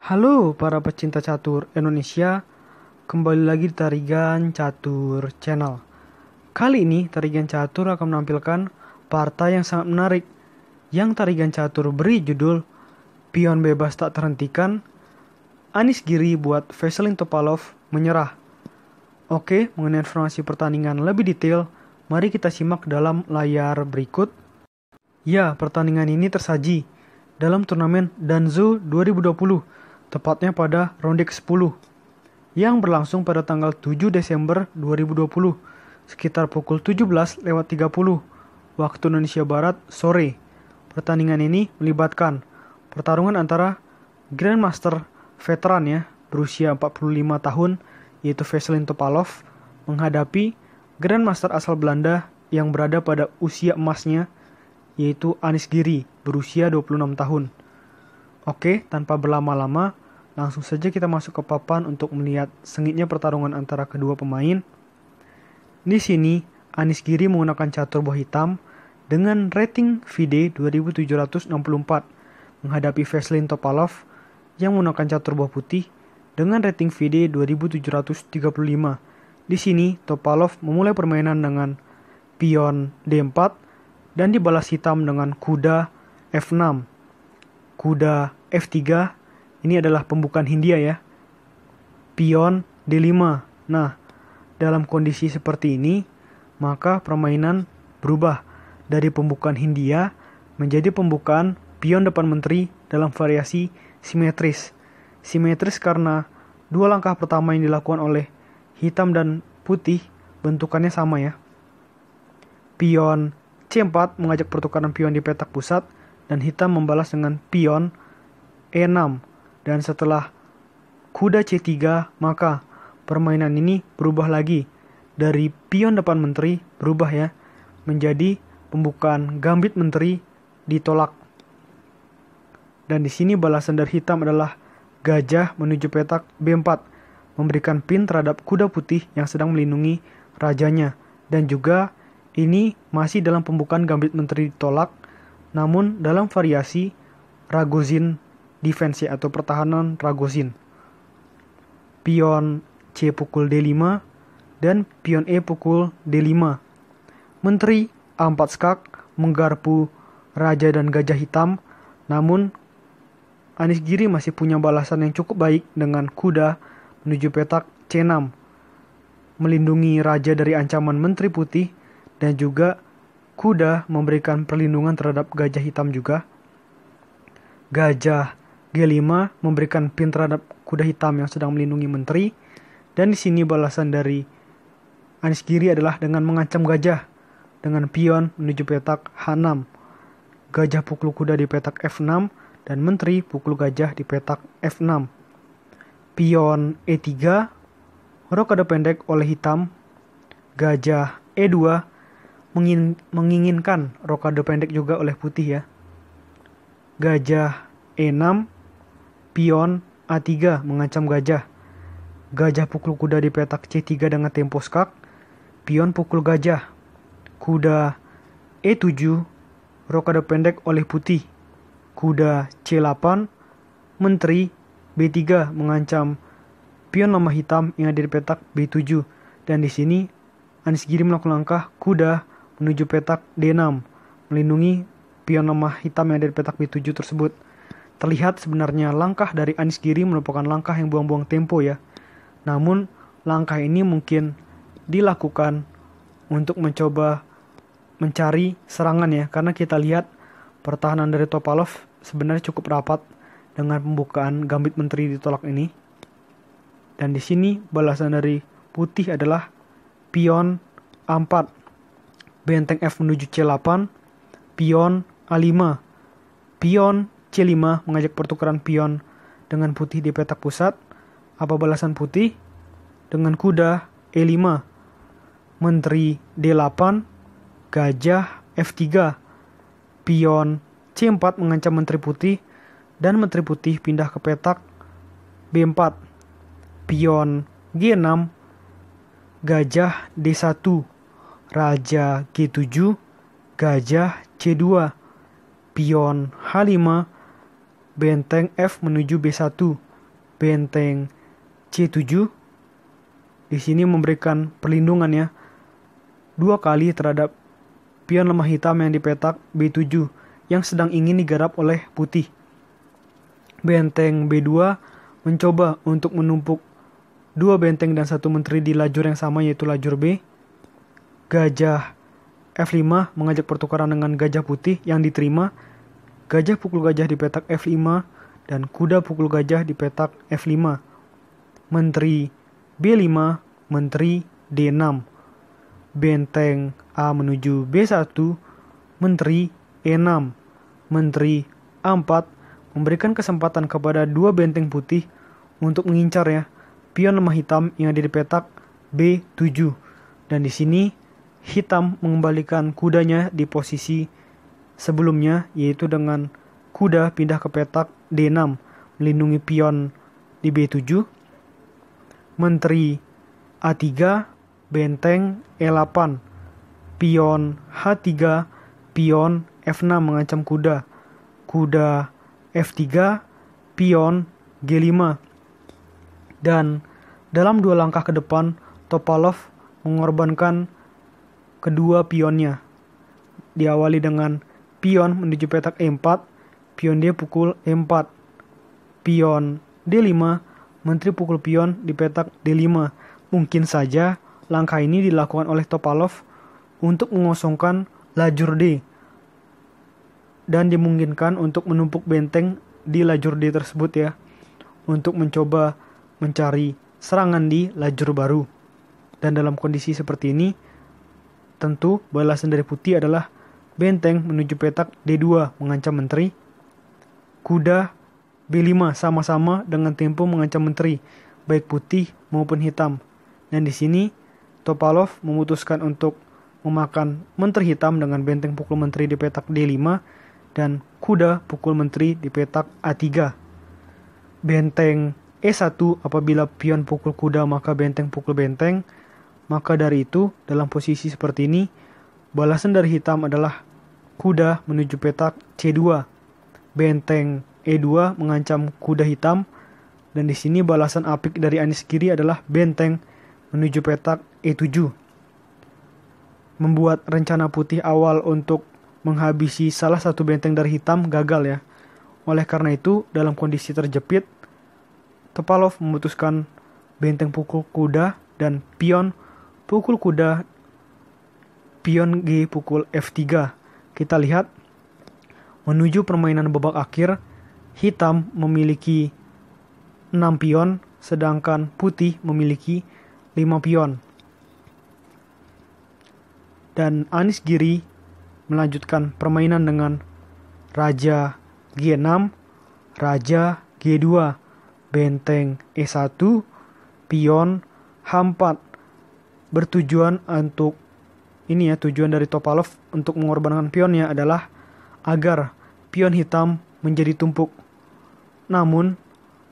Halo para pecinta catur Indonesia, kembali lagi di Tarigan Catur Channel. Kali ini Tarigan Catur akan menampilkan partai yang sangat menarik, yang Tarigan Catur beri judul Pion Bebas Tak Terhentikan, Anies Giri buat Veselin Topalov menyerah. Oke, mengenai informasi pertandingan lebih detail, mari kita simak dalam layar berikut. Ya, pertandingan ini tersaji dalam turnamen Danzo 2020, tepatnya pada ronde ke-10, yang berlangsung pada tanggal 7 Desember 2020, sekitar pukul 17.30 waktu Indonesia Barat sore. Pertandingan ini melibatkan pertarungan antara Grandmaster veteran berusia 45 tahun, yaitu Veselin Topalov, menghadapi Grandmaster asal Belanda yang berada pada usia emasnya, yaitu Anies Giri, berusia 26 tahun. Oke, tanpa berlama-lama, langsung saja kita masuk ke papan untuk melihat sengitnya pertarungan antara kedua pemain. Di sini, Anies Giri menggunakan catur boh hitam dengan rating FIDE 2764 menghadapi Veselin Topalov yang menggunakan catur boh putih dengan rating FIDE 2735. Di sini, Topalov memulai permainan dengan pion D4 dan dibalas hitam dengan kuda F6. Kuda F3, ini adalah pembukaan Hindia ya. Pion D5. Nah, dalam kondisi seperti ini, maka permainan berubah dari pembukaan Hindia menjadi pembukaan pion depan menteri dalam variasi simetris. Simetris karena dua langkah pertama yang dilakukan oleh hitam dan putih bentukannya sama ya. Pion C4 mengajak pertukaran pion di petak pusat dan hitam membalas dengan pion E6. Dan setelah kuda C3, maka permainan ini berubah lagi. Dari pion depan menteri berubah ya menjadi pembukaan gambit menteri ditolak. Dan di sini balasan dari hitam adalah gajah menuju petak B4, memberikan pin terhadap kuda putih yang sedang melindungi rajanya. Dan juga ini masih dalam pembukaan gambit menteri ditolak, namun dalam variasi Ragozin defense atau pertahanan Ragozin. Pion C pukul D5 dan pion E pukul D5. Menteri A4 skak menggarpu raja dan gajah hitam, namun Anies Giri masih punya balasan yang cukup baik dengan kuda menuju petak C6, melindungi raja dari ancaman menteri putih, dan juga kuda memberikan perlindungan terhadap gajah hitam juga. Gajah G5 memberikan pin terhadap kuda hitam yang sedang melindungi menteri. Dan di sini balasan dari Anies Giri adalah dengan mengancam gajah dengan pion menuju petak H6. Gajah pukul kuda di petak F6 dan menteri pukul gajah di petak F6. Pion E3 rokade pendek oleh hitam. Gajah E2 menginginkan rokade pendek juga oleh putih ya. Gajah E6, pion A3 mengancam gajah. Gajah pukul kuda di petak C3 dengan tempo skak. Pion pukul gajah. Kuda E7, rokade pendek oleh putih. Kuda C8, menteri B3 mengancam pion lemah hitam yang ada di petak B7. Dan di sini Anies Giri melakukan langkah kuda menuju petak D6, melindungi pion lemah hitam yang ada di petak B7 tersebut. Terlihat sebenarnya langkah dari Anies Giri merupakan langkah yang buang-buang tempo ya. Namun langkah ini mungkin dilakukan untuk mencoba mencari serangan ya, karena kita lihat pertahanan dari Topalov sebenarnya cukup rapat dengan pembukaan gambit menteri ditolak ini. Dan di sini balasan dari putih adalah pion A4. Benteng F menuju C8, pion A5. Pion C5 mengajak pertukaran pion dengan putih di petak pusat. Apa balasan putih? Dengan kuda E5. Menteri D8, gajah F3. Pion C4 mengancam menteri putih dan menteri putih pindah ke petak B4. Pion G6, gajah D1. Raja G7, gajah C2, pion H5, benteng F menuju B1, benteng C7. Di sini memberikan perlindungan ya, 2 kali terhadap pion lemah hitam yang di petak B7 yang sedang ingin digarap oleh putih. Benteng B2 mencoba untuk menumpuk 2 benteng dan 1 menteri di lajur yang sama, yaitu lajur B. Gajah F5 mengajak pertukaran dengan gajah putih yang diterima. Gajah pukul gajah di petak F5 dan kuda pukul gajah di petak F5. Menteri B5, menteri D6. Benteng A menuju B1, menteri E6. Menteri A4 memberikan kesempatan kepada 2 benteng putih untuk mengincar ya pion lemah hitam yang ada di petak B7. Dan di sini hitam mengembalikan kudanya di posisi sebelumnya, yaitu dengan kuda pindah ke petak D6 melindungi pion di B7. Menteri A3, benteng E8. Pion H3, pion F6 mengancam kuda. Kuda F3, pion G5. Dan dalam 2 langkah ke depan, Topalov mengorbankan kedua pionnya. Diawali dengan pion menuju petak E4, pion D pukul E4. Pion D5, menteri pukul pion di petak D5. Mungkin saja langkah ini dilakukan oleh Topalov untuk mengosongkan lajur D dan dimungkinkan untuk menumpuk benteng di lajur D tersebut ya, untuk mencoba mencari serangan di lajur baru. Dan dalam kondisi seperti ini, tentu balasan dari putih adalah benteng menuju petak D2 mengancam menteri. Kuda B5 sama-sama dengan tempo mengancam menteri, baik putih maupun hitam. Dan di sini Topalov memutuskan untuk memakan menteri hitam dengan benteng pukul menteri di petak D5 dan kuda pukul menteri di petak A3. Benteng E1 apabila pion pukul kuda maka benteng pukul benteng. Maka dari itu dalam posisi seperti ini balasan dari hitam adalah kuda menuju petak C2. Benteng E2 mengancam kuda hitam dan di sini balasan apik dari Anies Giri adalah benteng menuju petak E7. Membuat rencana putih awal untuk menghabisi salah satu benteng dari hitam gagal ya. Oleh karena itu, dalam kondisi terjepit, Topalov memutuskan benteng pukul kuda dan pion pukul kuda, pion G pukul F3. Kita lihat, menuju permainan babak akhir, hitam memiliki 6 pion, sedangkan putih memiliki 5 pion. Dan Anies Giri melanjutkan permainan dengan Raja G6, Raja G2, benteng E1, pion H4. Bertujuan untuk ini ya, tujuan dari Topalov untuk mengorbankan pionnya adalah agar pion hitam menjadi tumpuk. Namun,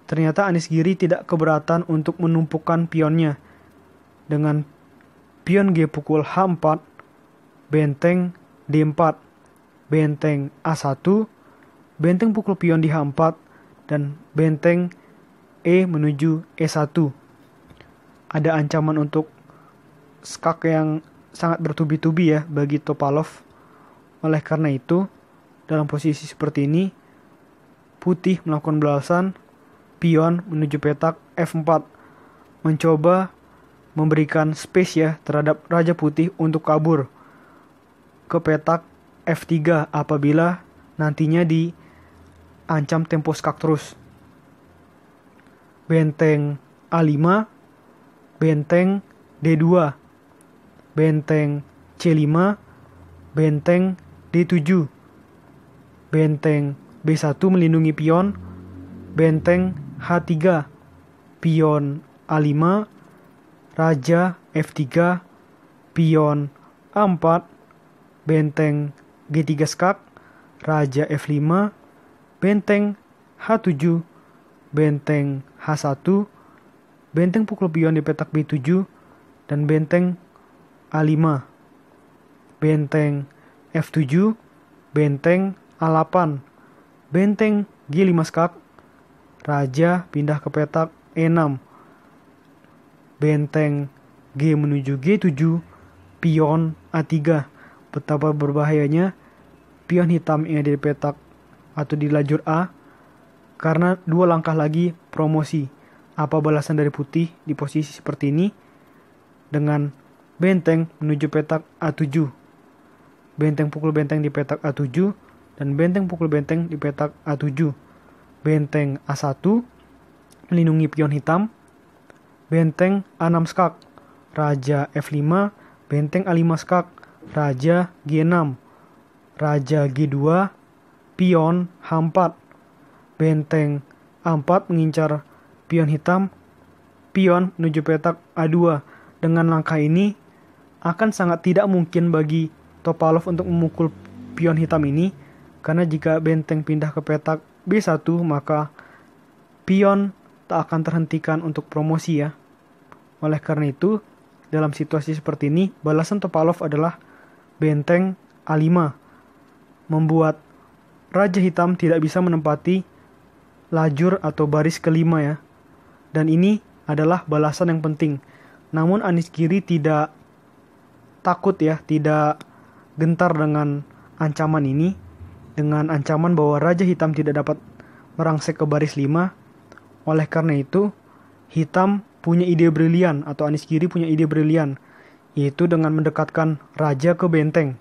ternyata Anies Giri tidak keberatan untuk menumpukan pionnya. Dengan pion G pukul H4, benteng D4, benteng A1, benteng pukul pion di H4, dan benteng E menuju E1. Ada ancaman untuk skak yang sangat bertubi-tubi ya bagi Topalov. Oleh karena itu, dalam posisi seperti ini, putih melakukan balasan, pion menuju petak F4, mencoba memberikan space ya terhadap Raja Putih untuk kabur ke petak F3 apabila nantinya diancam tempo skak terus. Benteng A5, benteng D2, benteng C5, benteng D7, benteng B1 melindungi pion, benteng H3, pion A5, Raja F3, pion A4, benteng G3 skak, Raja F5, benteng H7, benteng H1, benteng pukul pion di petak B7, dan benteng A5, benteng F7, benteng A8, benteng G5 skak, raja pindah ke petak E6. Benteng G menuju G7, pion A3. Betapa berbahayanya pion hitam yang ada di petak atau di lajur A, karena 2 langkah lagi promosi. Apa balasan dari putih di posisi seperti ini? Dengan benteng menuju petak A7. Benteng pukul benteng di petak A7 dan benteng pukul benteng di petak A7. Benteng A1 melindungi pion hitam. Benteng A6 skak, raja F5, benteng A5 skak, raja G6, raja G2, pion H4. Benteng A4 mengincar pion hitam, pion menuju petak A2. Dengan langkah ini akan sangat tidak mungkin bagi Topalov untuk memukul pion hitam ini, karena jika benteng pindah ke petak B1 maka pion tak akan terhentikan untuk promosi ya. Oleh karena itu, dalam situasi seperti ini, balasan Topalov adalah benteng A5, membuat raja hitam tidak bisa menempati lajur atau baris kelima ya. Dan ini adalah balasan yang penting. Namun Anies Giri tidak takut ya, tidak gentar dengan ancaman ini, dengan ancaman bahwa raja hitam tidak dapat merangsek ke baris 5. Oleh karena itu, hitam punya ide brilian, atau Anies Giri punya ide brilian, yaitu dengan mendekatkan raja ke benteng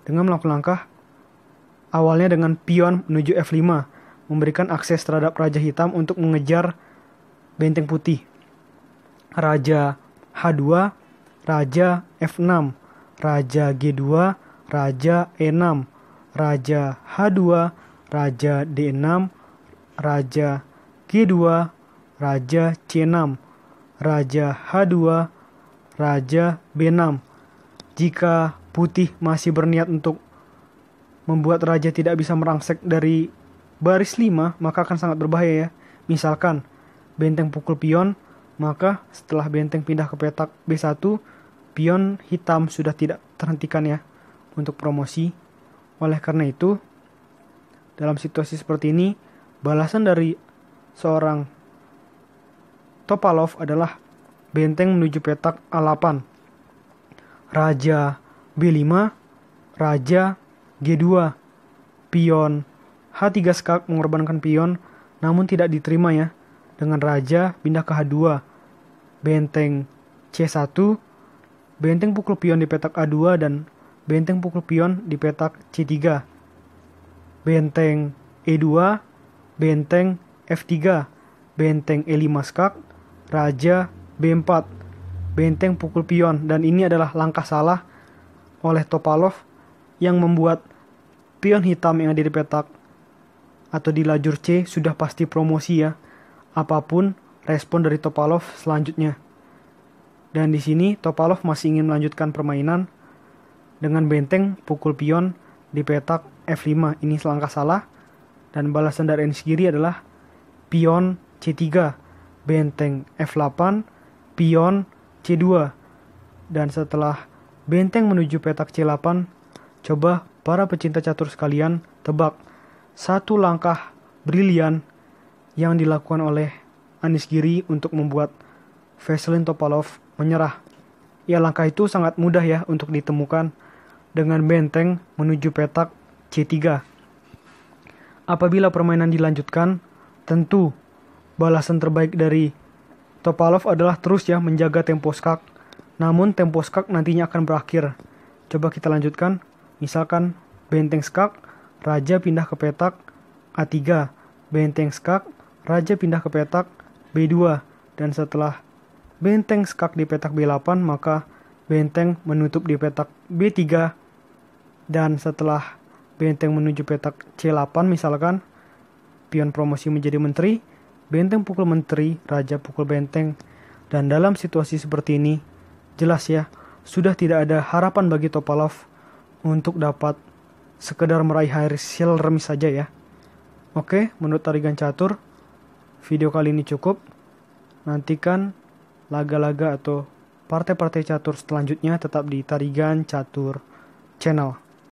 dengan melakukan langkah awalnya dengan pion menuju F5, memberikan akses terhadap raja hitam untuk mengejar benteng putih. Raja H2, raja F6, raja G2, raja E6, raja H2, raja D6, raja G2, raja C6, raja H2, raja B6. Jika putih masih berniat untuk membuat raja tidak bisa merangsek dari baris 5, maka akan sangat berbahaya ya. Misalkan benteng pukul pion, maka setelah benteng pindah ke petak B1, pion hitam sudah tidak terhentikan ya untuk promosi. Oleh karena itu, dalam situasi seperti ini, balasan dari seorang Topalov adalah benteng menuju petak A8, raja B5, raja G2, pion H3 skak mengorbankan pion, namun tidak diterima ya, dengan raja pindah ke H2, benteng C1, benteng pukul pion di petak A2 dan benteng pukul pion di petak C3, benteng E2, benteng F3, benteng E5 skak, raja B4, benteng pukul pion. Dan ini adalah langkah salah oleh Topalov yang membuat pion hitam yang ada di petak atau di lajur C sudah pasti promosi ya, apapun respon dari Topalov selanjutnya. Dan di sini Topalov masih ingin melanjutkan permainan dengan benteng pukul pion di petak F5. Ini langkah salah, dan balasan dari Anies Giri adalah pion C3, benteng F8, pion C2. Dan setelah benteng menuju petak C8, coba para pecinta catur sekalian tebak satu langkah brilian yang dilakukan oleh Anies Giri untuk membuat Veselin Topalov menyerah. Ya, langkah itu sangat mudah ya untuk ditemukan, dengan benteng menuju petak C3. Apabila permainan dilanjutkan, tentu balasan terbaik dari Topalov adalah terus ya menjaga tempo skak. Namun tempo skak nantinya akan berakhir. Coba kita lanjutkan. Misalkan benteng skak, raja pindah ke petak A3. Benteng skak, raja pindah ke petak B2. Dan setelah benteng skak di petak B8, maka benteng menutup di petak B3. Dan setelah benteng menuju petak C8 misalkan, pion promosi menjadi menteri, benteng pukul menteri, raja pukul benteng. Dan dalam situasi seperti ini, jelas ya, sudah tidak ada harapan bagi Topalov untuk dapat sekedar meraih hasil remis saja ya. Oke, menurut Tarigan Catur, video kali ini cukup. Nantikan laga-laga atau partai-partai catur selanjutnya tetap di Tarigan Catur Channel.